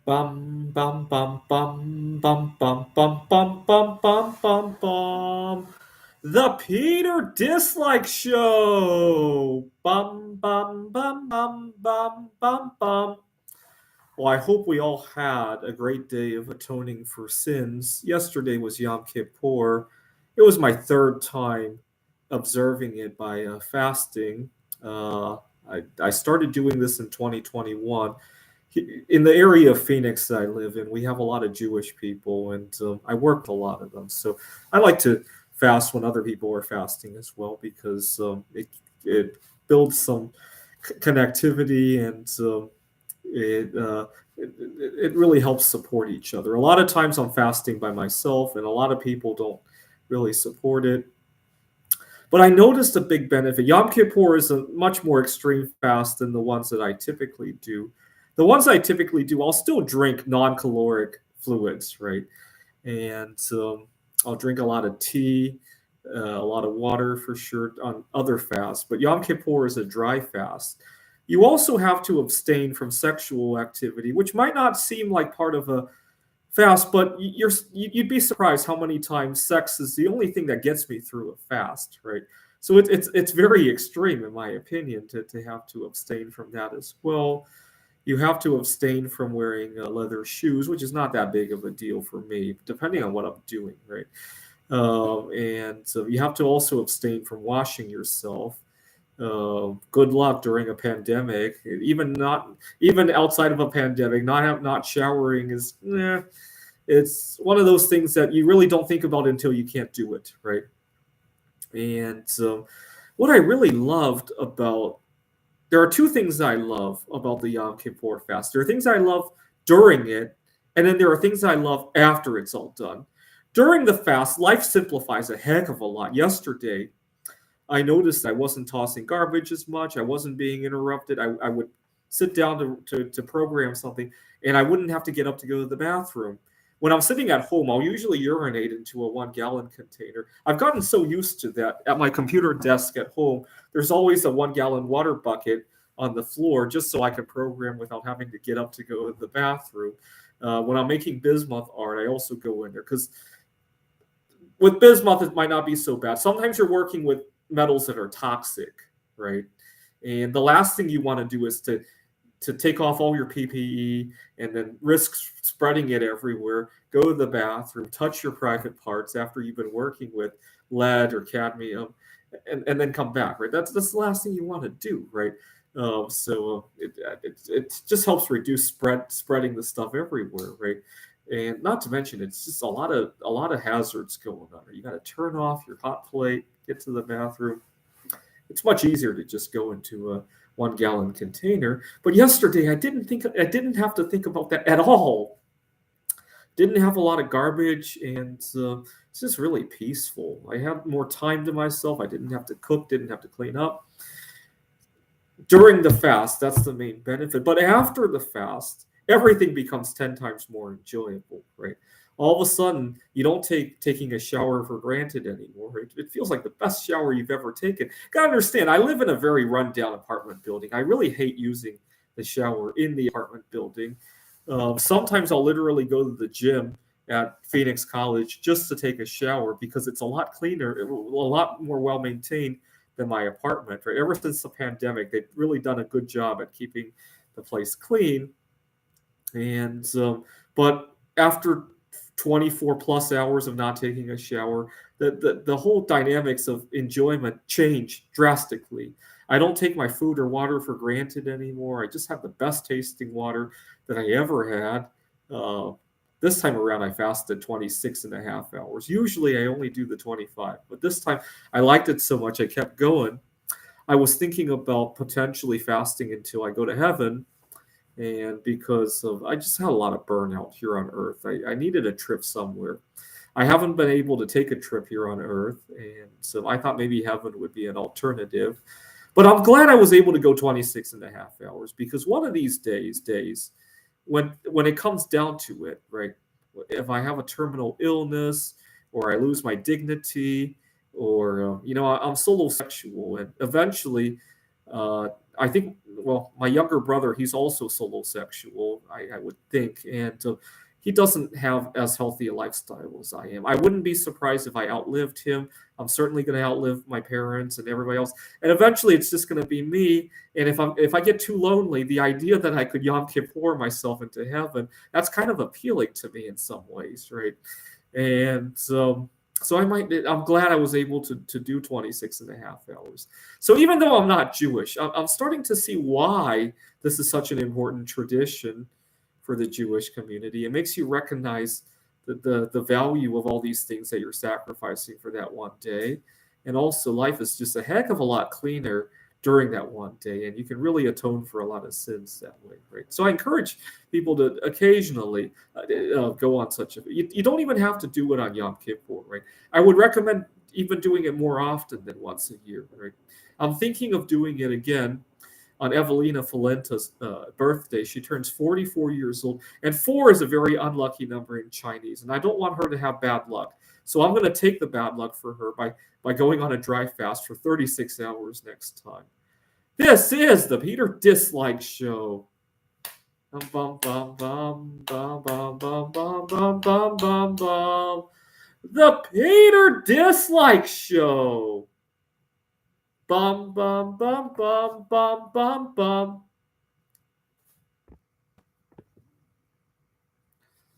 Bum bum bum bum bum bum bum bum bum bum bum bum. The Peter Dislike Show. Bum bum bum bum bum bum bum. Well, I hope we all had a great day of atoning for sins. Yesterday was Yom Kippur. It was my third time observing it by fasting. Uh, I started doing this in 2021. In the area of Phoenix that I live in, we have a lot of Jewish people, and I work with a lot of them. So I like to fast when other people are fasting as well because it builds some connectivity and it, uh, it really helps support each other. A lot of times I'm fasting by myself, and a lot of people don't really support it. But I noticed a big benefit. Yom Kippur is a much more extreme fast than the ones that I typically do. The ones I typically do, I'll still drink non-caloric fluids, right? And I'll drink a lot of tea, a lot of water for sure on other fasts. But Yom Kippur is a dry fast. You also have to abstain from sexual activity, which might not seem like part of a fast, but you'd be surprised how many times sex is the only thing that gets me through a fast, right? So it's very extreme, in my opinion, to have to abstain from that as well. You have to abstain from wearing leather shoes, which is not that big of a deal for me, depending on what I'm doing, right? And so you have to also abstain from washing yourself. Good luck during a pandemic. Even outside of a pandemic, not showering is it's one of those things that you really don't think about until you can't do it, right? And what I really loved about there are two things I love about the Yom Kippur fast. There are things I love during it, and then there are things I love after it's all done. During the fast, life simplifies a heck of a lot. Yesterday, I noticed I wasn't tossing garbage as much. I wasn't being interrupted. I would sit down to program something, and I wouldn't have to get up to go to the bathroom. When I'm sitting at home, I'll usually urinate into a 1 gallon container. I've gotten so used to that. At my computer desk at home, there's always a 1 gallon water bucket on the floor just so I can program without having to get up to go to the bathroom. When I'm making bismuth art, I also go in there because with bismuth, it might not be so bad. Sometimes you're working with metals that are toxic, right? And the last thing you want to do is to take off all your PPE and then risk spreading it everywhere. Go to the bathroom, touch your private parts after you've been working with lead or cadmium, and then come back, right? That's the last thing you want to do, right? It just helps reduce spreading the stuff everywhere, right? And not to mention, it's just a lot of hazards going on. You got to turn off your hot plate, get to the bathroom. It's much easier to just go into a 1 gallon container. But yesterday, I didn't have to think about that at all. Didn't have a lot of garbage, and it's just really peaceful. I had more time to myself. I didn't have to cook, didn't have to clean up during the fast. That's the main benefit. But after the fast, everything becomes 10 times more enjoyable, right? All of a sudden, you don't take taking a shower for granted anymore. It feels like the best shower you've ever taken. Gotta understand, I live in a very rundown apartment building. I really hate using the shower in the apartment building. Sometimes I'll literally go to the gym at Phoenix College just to take a shower because it's a lot cleaner, a lot more well maintained than my apartment. Right, ever since the pandemic, they've really done a good job at keeping the place clean. And but after 24 plus hours of not taking a shower, the whole dynamics of enjoyment change drastically. I don't take my food or water for granted anymore. I just have the best tasting water that I ever had. Uh, this time around, I fasted 26 and a half hours. Usually, I only do the 25, but this time I liked it so much I kept going. I was thinking about potentially fasting until I go to heaven, and because of I just had a lot of burnout here on Earth. I needed a trip somewhere. I haven't been able to take a trip here on Earth, and so I thought maybe heaven would be an alternative. But I'm glad I was able to go 26 and a half hours because one of these days, when it comes down to it, right? If I have a terminal illness or I lose my dignity or I'm solo sexual, and eventually uh, I think, well, my younger brother, he's also solosexual, I would think, and he doesn't have as healthy a lifestyle as I am. I wouldn't be surprised if I outlived him. I'm certainly going to outlive my parents and everybody else, and eventually it's just going to be me. And if I get too lonely, the idea that I could Yom Kippur myself into heaven, that's kind of appealing to me in some ways, right? And so I'm glad I was able to do 26 and a half hours. So even though I'm not Jewish, I'm starting to see why this is such an important tradition for the Jewish community. It makes you recognize the value of all these things that you're sacrificing for that one day. And also, life is just a heck of a lot cleaner during that one day. And you can really atone for a lot of sins that way, right? So I encourage people to occasionally go on such a. You don't even have to do it on Yom Kippur, right? I would recommend even doing it more often than once a year, right? I'm thinking of doing it again on Evelina Falenta's birthday. She turns 44 years old, and four is a very unlucky number in Chinese, and I don't want her to have bad luck. So I'm going to take the bad luck for her by going on a dry fast for 36 hours next time. This is the Peter Dislike Show. Bum, bum, bum, bum, bum, bum, bum, bum, bum, bum, bum, bum. The Peter Dislike Show. Bum, bum, bum, bum, bum, bum, bum.